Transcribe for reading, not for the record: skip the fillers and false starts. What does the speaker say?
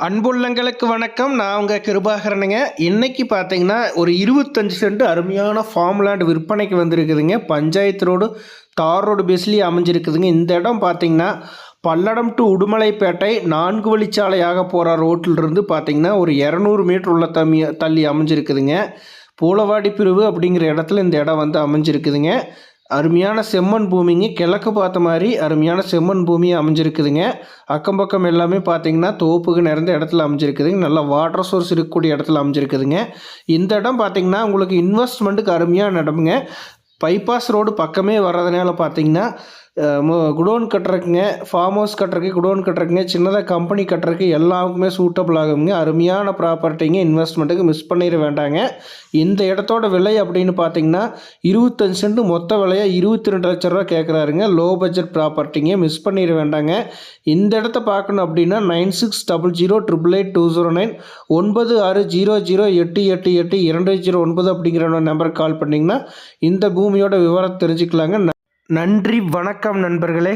அன்புள்ளங்களுக்கு வணக்கம். நான் உங்கள் கிருபாகரனுங்க. இன்றைக்கி பார்த்தீங்கன்னா ஒரு 25 சென்ட் அருமையான ஃபார்ம் லேண்ட் விற்பனைக்கு வந்திருக்குதுங்க. பஞ்சாயத்து ரோடு தார் ரோடு பேஸ்லேயே அமைஞ்சிருக்குதுங்க. இந்த இடம் பார்த்தீங்கன்னா பல்லடம் டு உடுமலைப்பேட்டை 4 வழிச்சாலையாக போகிற ரோட்டிலிருந்து பார்த்தீங்கன்னா ஒரு 200 மீட்டர் உள்ள தள்ளி அமைஞ்சிருக்குதுங்க. பூலவாடி பிரிவு அப்படிங்கிற இடத்துல இந்த இடம் வந்து அமைஞ்சிருக்குதுங்க. அருமையான செம்மண் பூமிங்க. கிழக்கு பார்த்த மாதிரி அருமையான செம்மண் பூமி அமைஞ்சிருக்குதுங்க. அக்கம் பக்கம் எல்லாமே பார்த்தீங்கன்னா தோப்புக்கு நிறைந்த இடத்துல அமைஞ்சிருக்குதுங்க. நல்ல வாட்டர் சோர்ஸ் இருக்கக்கூடிய இடத்துல அமைஞ்சிருக்குதுங்க. இந்த இடம் பார்த்தீங்கன்னா உங்களுக்கு இன்வெஸ்ட்மெண்ட்டுக்கு அருமையான இடமுங்க. பைபாஸ் ரோடு பக்கமே வர்றதுனால பார்த்தீங்கன்னா குடோன் கட்டுறக்குங்க, ஃபார்ம் ஹவுஸ் கட்டுறக்கு, குடோன் கட்டுறக்குங்க, சின்னதாக கம்பெனி கட்டுறக்கு எல்லாருக்குமே சூட்டபிள் ஆகுங்க. அருமையான ப்ராப்பர்ட்டிங்க. இன்வெஸ்ட்மெண்ட்டுக்கு மிஸ் பண்ணிட வேண்டாங்க. இந்த இடத்தோட விலை அப்படின்னு பார்த்தீங்கன்னா 25 சென்ட் மொத்த விலையாக 22 லட்ச ரூபா கேட்குறாருங்க. லோ பட்ஜெட் ப்ராப்பர்ட்டிங்க. மிஸ் பண்ணிட வேண்டாங்க. இந்த இடத்த பார்க்கணும் அப்படின்னா 9600888209 9600888209 அப்படிங்கிற நம்பருக்கு கால் பண்ணிங்கன்னா இந்த பூமியோட விவரத்தை தெரிஞ்சுக்கலாங்க. நன்றி, வணக்கம் நண்பர்களே.